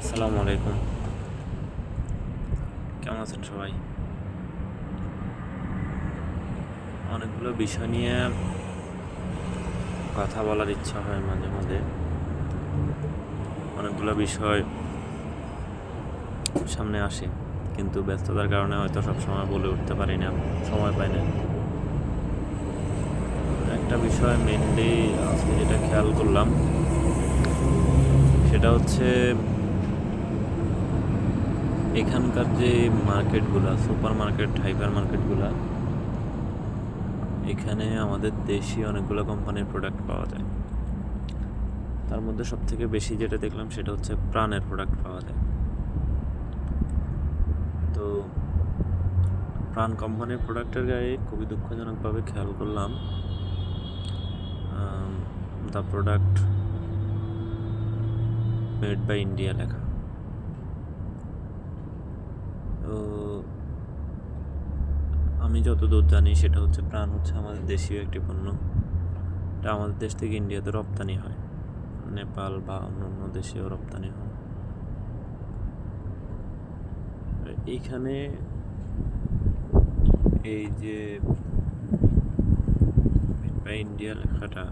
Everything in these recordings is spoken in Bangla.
আসসালামু আলাইকুম। কেমন আছেন সবাই? অনেকগুলো বিষয় নিয়ে কথা বলার ইচ্ছা হয় মাঝে মাঝে। অনেকগুলো বিষয় সামনে আসে, কিন্তু ব্যস্ততার কারণে হয়তো সবসময় বলে উঠতে পারি না, সময় পাই না। একটা বিষয় মেনলি আজকে যেটা খেয়াল করলাম সেটা হচ্ছে এখানকার যে মার্কেটগুলা, সুপার মার্কেট, হাইপার মার্কেটগুলা, এখানে আমাদের দেশি অনেকগুলো কোম্পানির প্রোডাক্ট পাওয়া যায়। তার মধ্যে সবথেকে বেশি যেটা দেখলাম সেটা হচ্ছে প্রাণের প্রোডাক্ট পাওয়া যায়। তো প্রাণ কোম্পানির প্রোডাক্টের গায়ে খুবই দুঃখজনকভাবে খেয়াল করলাম the product made by India লেখা। তো আমি যতদূর জানি সেটা হচ্ছে প্রাণ হচ্ছে আমাদের দেশীয় একটি পণ্য। এটা আমাদের দেশ থেকে ইন্ডিয়াতে রপ্তানি হয়, নেপাল বা অন্য অন্য দেশেও রপ্তানি হয়। এইখানে এই যে মেড বাই ইন্ডিয়া লেখাটা,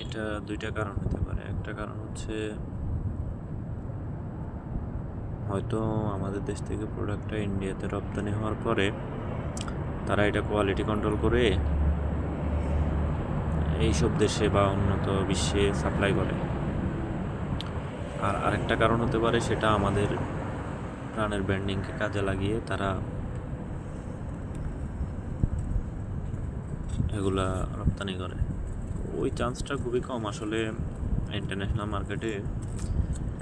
এটা দুইটা কারণ হতে পারে। একটা কারণ হচ্ছে হয়তো আমাদের দেশ থেকে প্রোডাক্টটা ইন্ডিয়াতে রপ্তানি হওয়ার পরে তারা এটা কোয়ালিটি কন্ট্রোল করে এইসব দেশে বা উন্নত বিশ্বে সাপ্লাই করে। আর আরেকটা কারণ হতে পারে সেটা আমাদের প্রাণের ব্র্যান্ডিংকে কাজে লাগিয়ে তারা এগুলা রপ্তানি করে। ওই চান্সটা খুবই কম আসলে। ইন্টারন্যাশনাল মার্কেটে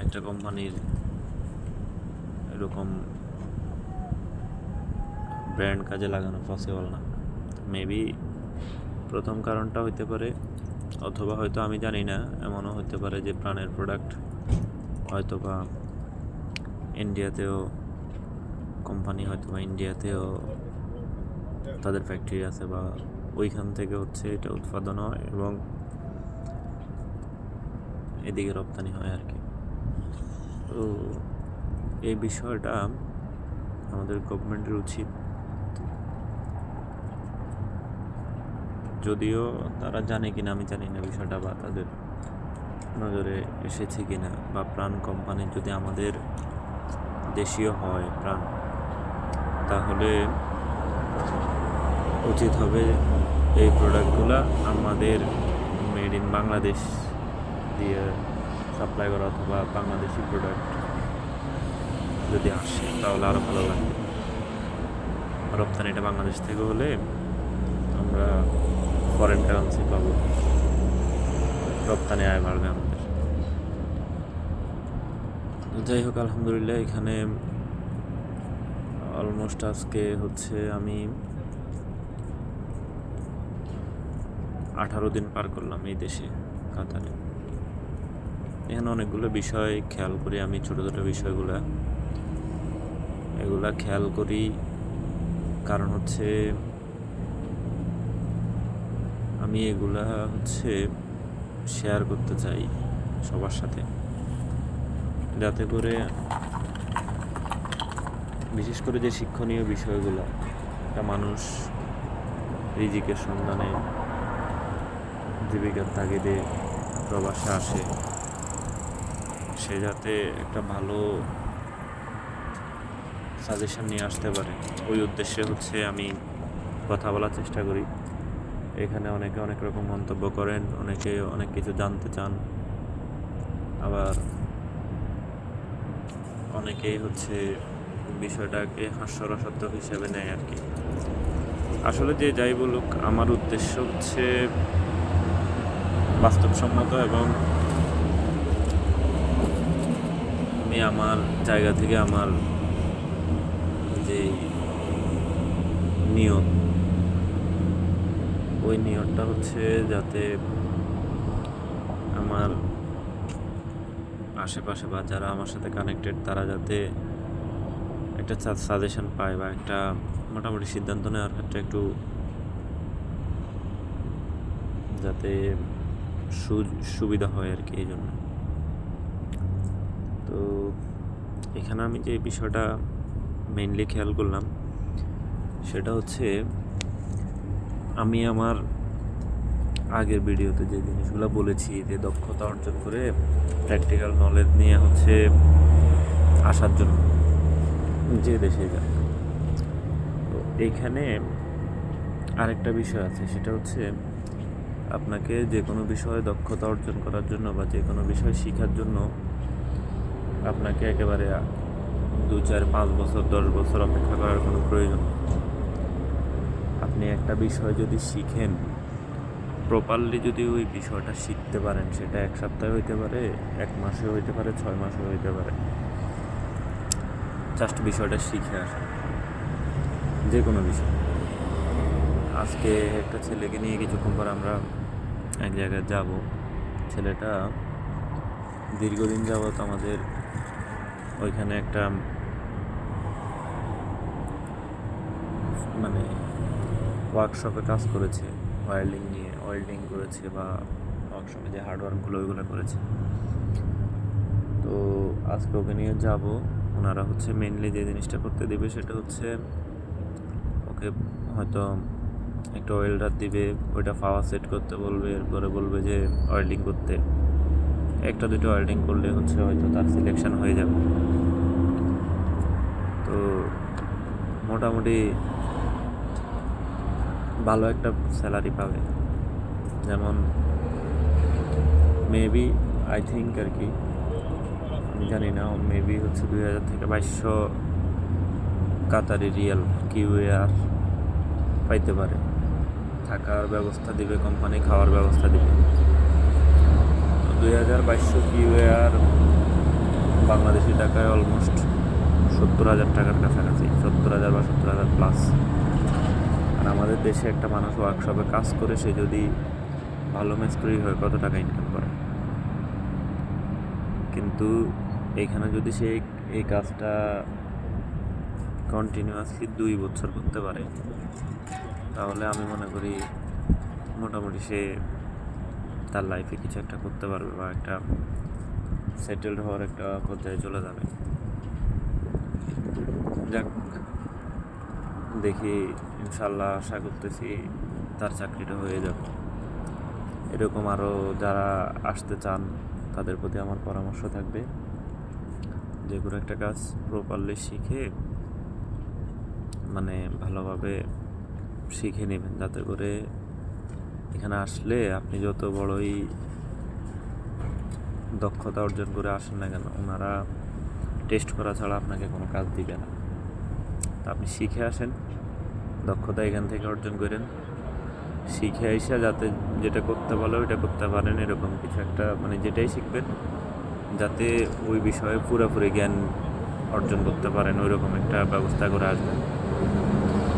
একটা কোম্পানির এরকম ব্র্যান্ড কাজে লাগানো পসিবল না। মেবি প্রথম কারণটা হইতে পারে, অথবা হয়তো আমি জানি না, এমনও হতে পারে যে প্রাণের প্রোডাক্ট হয়তো বা ইন্ডিয়াতেও কোম্পানি, হয়তো বা ইন্ডিয়াতেও তাদের ফ্যাক্টরি আছে বা ওইখান থেকে হচ্ছে এটা উৎপাদন হয় এবং এদিকে রপ্তানি হয় আর কি। তো এই বিষয়টা আমাদের গভর্নমেন্টের উচিত, যদিও তারা জানে কিনা আমি জানি না বিষয়টা, বা তাদের নজরে এসেছে কিনা, বা প্রাণ কোম্পানি যদি আমাদের দেশীয় হয় প্রাণ, তাহলে উচিত হবে এই প্রোডাক্টগুলো আমাদের মেড ইন বাংলাদেশ দিয়ে সাপ্লাই করা, অথবা বাংলাদেশি প্রোডাক্ট যদি আসে তাহলে আরও ভালো লাগবে। রপ্তানিটা বাংলাদেশ থেকে হলে আমরা ফরেন কারেন্সি পাবো, রপ্তানি আয় বাড়বে আমাদের। যাই হোক, আলহামদুলিল্লাহ এখানে অলমোস্ট আজকে হচ্ছে আমি 18 দিন পার করলাম এই দেশে, কাতারে। এখানে অনেকগুলো বিষয় খেয়াল করি আমি, ছোটো ছোটো এগুলা খেয়াল করি। কারণ হচ্ছে আমি এগুলা হচ্ছে শেয়ার করতে চাই সবার সাথে, যাতে করে বিশেষ করে যে শিক্ষণীয় বিষয়গুলো, একটা মানুষ রিজিকের সন্ধানে জীবিকার তাগিদে প্রবাসে আসে, সে যাতে একটা ভালো সাজেশন নিয়ে আসতে পারে, ওই উদ্দেশ্যে হচ্ছে আমি কথা বলার চেষ্টা করি। এখানে অনেকে অনেক রকম মন্তব্য করেন, অনেকে অনেক কিছু জানতে চান, আবার অনেকেই হচ্ছে বিষয়টাকে হাস্যরসাত্মক হিসেবে নেয় আর কি। আসলে যে যাই বলুক, আমার উদ্দেশ্য হচ্ছে বাস্তবসম্মত, এবং আমি আমার জায়গা থেকে আমার যে নিয়ত, ওই নিয়তটা হচ্ছে যাতে আমার আশেপাশে বা যারা আমার সাথে কানেক্টেড তারা যাতে একটা সাজেশন পায়, বা একটা মোটামুটি সিদ্ধান্ত নেওয়ার ক্ষেত্রে একটু যাতে সুবিধা হয় আর কি। এই জন্য এখানে আমি যে বিষয়টা মেইনলি খেয়াল করলাম সেটা হচ্ছে আমি আমার আগের ভিডিওতে যে জিনিসগুলো বলেছি যে দক্ষতা অর্জন করে প্র্যাকটিক্যাল নলেজ নিয়ে হচ্ছে আসার জন্য যে দেশে যান, তো এইখানে আরেকটা বিষয় আছে, সেটা হচ্ছে আপনাকে যে কোনো বিষয়ে দক্ষতা অর্জন করার জন্য বা যে কোনো বিষয় শেখার জন্য আপনাকে একেবারে 2 4 5 বছর 10 বছর অপেক্ষা করার কোনো প্রয়োজন নেই। আপনি একটা বিষয় যদি শিখেন, প্রপারলি যদি ওই বিষয়টা শিখতে পারেন, সেটা 1 সপ্তাহে হইতে পারে, 1 মাসে হইতে পারে, 6 মাসে হইতে পারে, জাস্ট বিষয়টা শিখে আসেন। যে কোনো বিষয়। আজকে একটা ছেলেকে নিয়ে কিছুক্ষণ পর আমরা এক জায়গায় যাব। ছেলেটা দীর্ঘদিন যাবৎ আমাদের ওইখানে একটা মানে ওয়ার্কশপে কাজ করেছে, ওয়েল্ডিং করেছে বা ওয়ার্কশপে যে হার্ডওয়ার্কগুলো ওইগুলো করেছে। তো আজকে ওকে নিয়ে যাব। ওনারা হচ্ছে মেনলি যে জিনিসটা করতে দেবে সেটা হচ্ছে ওকে হয়তো একটা ওয়েল্ডার দিবে, ওইটা পাওয়ার সেট করতে বলবে, এরপরে বলবে যে ওয়েল্ডিং করতে। 1-2 ওয়েল্ডিং করলে হচ্ছে হয়তো তার সিলেকশন হয়ে যাবে। তো মোটামুটি ভালো একটা স্যালারি পাবে, যেমন মেবি আই থিঙ্ক আর কি, আমি জানি না, মেবি হচ্ছে 2000 থেকে 2200 কাতারি রিয়াল কিউএআর পাইতে পারে। থাকার ব্যবস্থা দিবে কোম্পানি, খাওয়ার ব্যবস্থা দিবে। তো 2200 কিউএআর বাংলাদেশি টাকায় অলমোস্ট 70,000 টাকার কাছাকাছি, 70,000 বা 70,000 প্লাস। আর আমাদের দেশে একটা মানুষ ওয়ার্কশপে কাজ করে সে যদি ভালো মিস্ত্রি হয় কত টাকা ইনকাম করে। কিন্তু এইখানে যদি সে এই কাজটা কন্টিনিউয়াসলি 2 বছর করতে পারে, তাহলে আমি মনে করি মোটামুটি সে তার লাইফে কিছু একটা করতে পারবে বা একটা সেটেলড হওয়ার একটা পর্যায়ে চলে যাবে। যাক, দেখি ইনশাল্লাহ, আশা করতেছি তার চাকরিটা হয়ে যাবে। এরকম আরও যারা আসতে চান তাদের প্রতি আমার পরামর্শ থাকবে, যে কোনো একটা কাজ প্রপারলি শিখে মানে ভালোভাবে শিখে নেবেন, যাতে করে এখানে আসলে আপনি যত বড়ই দক্ষতা অর্জন করে আসেন না কেন, ওনারা টেস্ট করা ছাড়া আপনাকে কোনো কাজ দিবে না। তা আপনি শিখে আসেন, দক্ষতা এখান থেকে অর্জন করেন, শিখে আইসা যাতে যেটা করতে বলে ওইটা করতে পারেন, এরকম কিছু একটা মানে যেটাই শিখবেন যাতে ওই বিষয়ে পুরোপুরি জ্ঞান অর্জন করতে পারেন, ওই রকম একটা ব্যবস্থা করে আসবেন।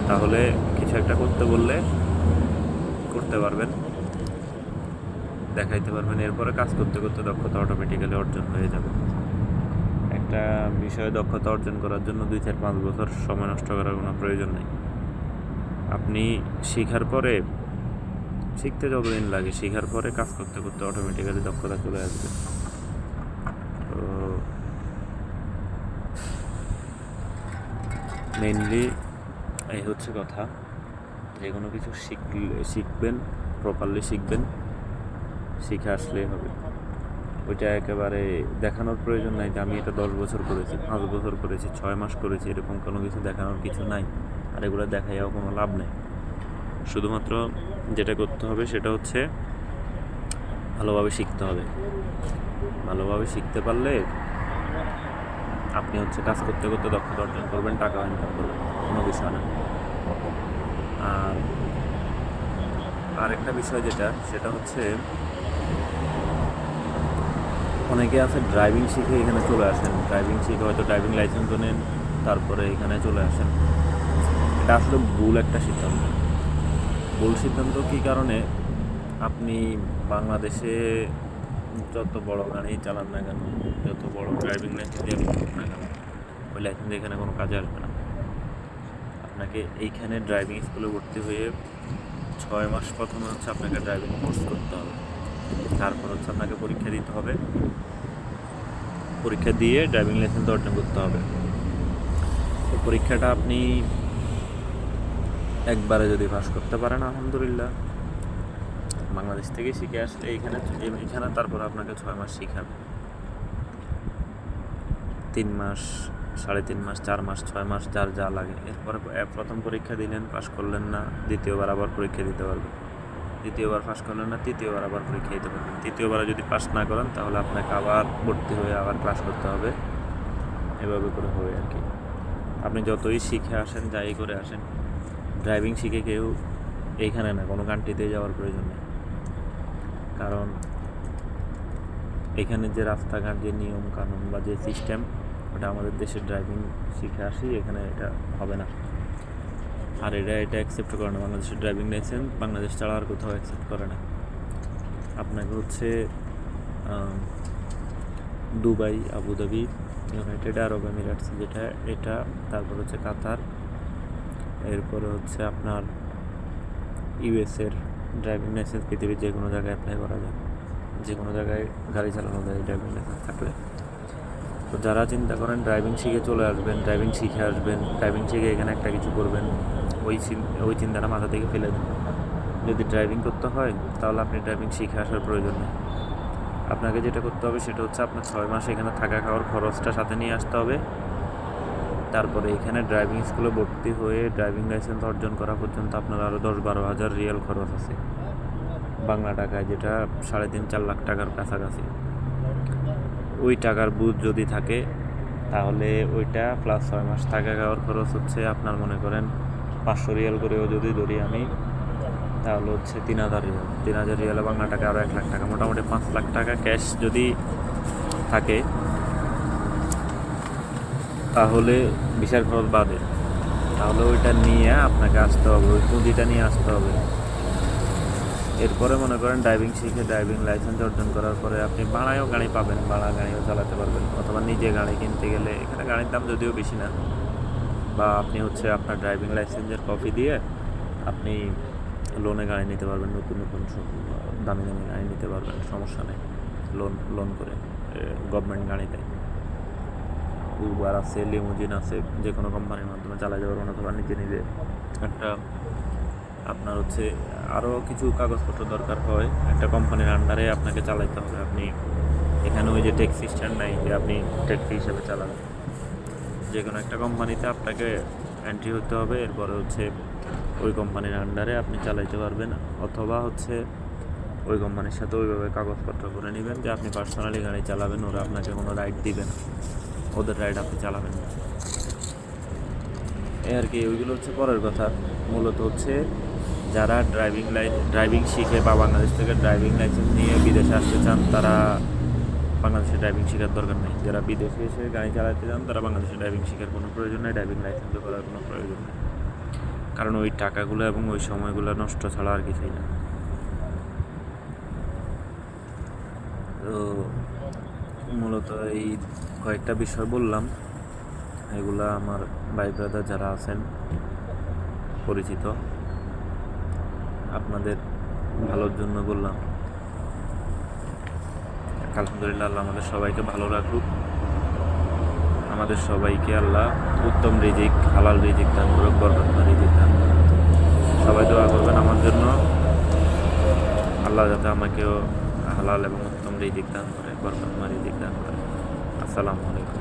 তাহলে কিছু একটা করতে বললে করতে পারবেন, দেখাইতে পারবেন, এরপরে কাজ করতে করতে দক্ষতা অটোমেটিক্যালি অর্জন হয়ে যাবে। একটা বিষয়ে দক্ষতা অর্জন করার জন্য 2 4 5 বছর সময় নষ্ট করার কোনো প্রয়োজন নেই। আপনি শেখার পরে, শিখতে যতদিন লাগে, শেখার পরে কাজ করতে করতে অটোমেটিক্যালি দক্ষতা চলে আসবে। তো মেইনলি এই হচ্ছে কথা, যে কোনো কিছু শিখবেন, প্রপারলি শিখবেন, শিখে আসলেই হবে। ওইটা একেবারে দেখানোর প্রয়োজন নাই যে আমি এটা 10 বছর করেছি, 5 বছর করেছি, 6 মাস করেছি, এরকম কোনো কিছু দেখানোর কিছু নাই। আর এগুলো দেখাইয়াও কোনো লাভ নেই। শুধুমাত্র যেটা করতে হবে সেটা হচ্ছে ভালোভাবে শিখতে হবে। ভালোভাবে শিখতে পারলে আপনি হচ্ছে কাজ করতে করতে দক্ষতা অর্জন করবেন, টাকা ইনকাম করবেন, কোনো বিষয় না। আর আরেকটা বিষয় সেটা হচ্ছে অনেকে আছে ড্রাইভিং শিখে এখানে চলে আসেন, ড্রাইভিং শিখে হয়তো ড্রাইভিং লাইসেন্সও নেন, তারপরে এখানে চলে আসেন। এটা আসলে ভুল একটা সিদ্ধান্ত। ভুল সিদ্ধান্ত কী কারণে? আপনি বাংলাদেশে যত বড় গাড়ি চালান না কেন, যত বড় ড্রাইভিং লাইসেন্স দিয়ে করুন না কেন, ওই লাইসেন্স এখানে কোনো কাজে আসবে না। আপনাকে এইখানে ড্রাইভিং স্কুলে ভর্তি হয়ে 6 মাস প্রথমে হচ্ছে আপনাকে ড্রাইভিং কোর্স করতে হবে, তারপর হচ্ছে আপনাকে পরীক্ষা দিতে হবে, পরীক্ষা দিয়ে ড্রাইভিং লাইসেন্স অর্জন করতে হবে। তো পরীক্ষাটা আপনি একবারে যদি পাস করতে পারেন আলহামদুলিল্লাহ, বাংলাদেশ থেকে শিখে আসলে এখানে তারপর আপনাকে 6 মাস শিখাবে, 3 মাস, 3.5 মাস, 4 মাস, 6 মাস, যার যা লাগে। এরপরে প্রথম পরীক্ষা দিলেন, পাস করলেন না, দ্বিতীয়বার আবার পরীক্ষা দিতে পারবেন, দ্বিতীয়বার পাস করলেন না, তৃতীয়বার আবার পরীক্ষা দিতে পারবেন। তৃতীয়বার যদি পাস না করেন তাহলে আপনাকে আবার ভর্তি হয়ে আবার ক্লাস করতে হবে, এভাবে করে হবে আর কি। আপনি যতই শিখে আসেন, যাই করে আসেন, ড্রাইভিং শিখে কেউ এইখানে না, কোনো কান্ট্রিতে যাওয়ার প্রয়োজন নেই। কারণ এখানে যে রাস্তাঘাট, যে নিয়ম কানুন বা যে সিস্টেম, ওটা আমাদের দেশের ড্রাইভিং শিখে আসি, এখানে এটা হবে না। আর এটা অ্যাকসেপ্ট করে না, বাংলাদেশের ড্রাইভিং লাইসেন্স বাংলাদেশ ছাড়া আর কোথাও অ্যাকসেপ্ট করে না। আপনাকে হচ্ছে দুবাই, আবুধাবি, ইউনাইটেড আরব এমিরেটস যেটা, এটা, তারপর হচ্ছে কাতার, এরপরে হচ্ছে আপনার ইউএসের ড্রাইভিং লাইসেন্স পৃথিবীর যে কোনো জায়গায় অ্যাপ্লাই করা যায়, যে কোনো জায়গায় গাড়ি চালানো যায় ড্রাইভিং লাইসেন্স থাকলে। তো যারা চিন্তা করেন ড্রাইভিং শিখে চলে আসবেন, ড্রাইভিং শিখে আসবেন, ড্রাইভিং শিখে এখানে একটা কিছু করবেন, ওই চিন্তাটা মাথা থেকে ফেলে দেন। যদি ড্রাইভিং করতে হয় তাহলে আপনি ড্রাইভিং শিখে আসার প্রয়োজন নেই। আপনাকে যেটা করতে হবে সেটা হচ্ছে আপনার 6 মাস এখানে থাকা খাওয়ার খরচটা সাথে নিয়ে আসতে হবে। তারপরে এখানে ড্রাইভিং স্কুলে ভর্তি হয়ে ড্রাইভিং লাইসেন্স অর্জন করা পর্যন্ত আপনার আরও 10-12 হাজার রিয়াল খরচ আছে, বাংলা টাকায় যেটা 3.5-4 লাখ টাকার কাছাকাছি। ওই টাকার বুঝ যদি থাকে তাহলে ওইটা প্লাস 6 মাস থাকা খাওয়ার খরচ হচ্ছে আপনার মনে করেন 500 রিয়াল করেও যদি ধরি আমি, তাহলে হচ্ছে 3,000 রিয়াল। 3,000 রিয়ালে বাংলা টাকা আরও 1 লাখ টাকা, মোটামুটি 5 লাখ টাকা ক্যাশ যদি থাকে তাহলে ভিসার খরচ বাদে, তাহলে ওইটা নিয়ে আপনাকে আসতে হবে, ওই পুঁজিটা নিয়ে আসতে হবে। এরপরে মনে করেন ড্রাইভিং শিখে ড্রাইভিং লাইসেন্স অর্জন করার পরে আপনি ভাড়ায়ও গাড়ি পাবেন, ভাড়া গাড়িও চালাতে পারবেন, অথবা নিজে গাড়ি কিনতে গেলে এখানে গাড়ির দাম যদিও বেশি না, বা আপনি হচ্ছে আপনার ড্রাইভিং লাইসেন্সের কপি দিয়ে আপনি লোনে গাড়ি নিতে পারবেন, নতুন নতুন দামি দামি গাড়ি নিতে পারবেন, সমস্যা নেই। লোন করে গভর্নমেন্ট গাড়ি দেয়, উবার আছে, লিমুজিন আছে, যে কোনো কোম্পানির মাধ্যমে চালাতে পারবেন, অথবা নিজে নিজে একটা আপনার হচ্ছে আরও কিছু কাগজপত্র দরকার হয়, একটা কোম্পানির আন্ডারে আপনাকে চালাইতে হবে। আপনি এখানে ওই যে ট্যাক্সি স্ট্যান্ড নাই যে আপনি ট্যাক্সি হিসেবে চালাবেন, যে কোনো একটা কোম্পানিতে আপনাকে এন্ট্রি হতে হবে, এরপরে হচ্ছে ওই কোম্পানির আন্ডারে আপনি চালাইতে পারবেন, অথবা হচ্ছে ওই কোম্পানির সাথে ওইভাবে কাগজপত্র করে নেবেন যে আপনি পার্সোনালি গাড়ি চালাবেন, ওরা আপনাকে কোনো রাইড দিবে না, ওদের রাইড আপনি চালাবেন না, এই আর কি। ওইগুলো হচ্ছে পরের কথা। মূলত হচ্ছে যারা ড্রাইভিং শিখে বা বাংলাদেশ থেকে ড্রাইভিং লাইসেন্স নিয়ে বিদেশে আসতে চান, তারা বাংলাদেশে ড্রাইভিং শেখার দরকার নেই। যারা বিদেশে এসে গাড়ি চালাতে চান তারা বাংলাদেশে ড্রাইভিং শেখার কোনো প্রয়োজন নেই, ড্রাইভিং লাইসেন্সও করার কোনো প্রয়োজন নেই, কারণ ওই টাকাগুলো এবং ওই সময়গুলো নষ্ট ছাড়া আর কিছুই না। তো মূলত এই কয়েকটা বিষয় বললাম, এগুলা আমার ভাই ব্রাদার যারা আছেন পরিচিত, আপনাদের ভালোর জন্য বললাম। আলহামদুলিল্লাহ, আল্লাহ আমাদের সবাইকে ভালো রাখুক, আমাদের সবাইকে আল্লাহ উত্তম রিজিক, হালাল রিজিক দান করুক, বরকতময় রিজিক দান করুক। সবাই দোয়া করবেন আমার জন্য, আল্লাহ যাতে আমাকেও হালাল এবং উত্তম রিজিক দান করে, বরকতময় রিজিক দান করে। আসসালামু আলাইকুম।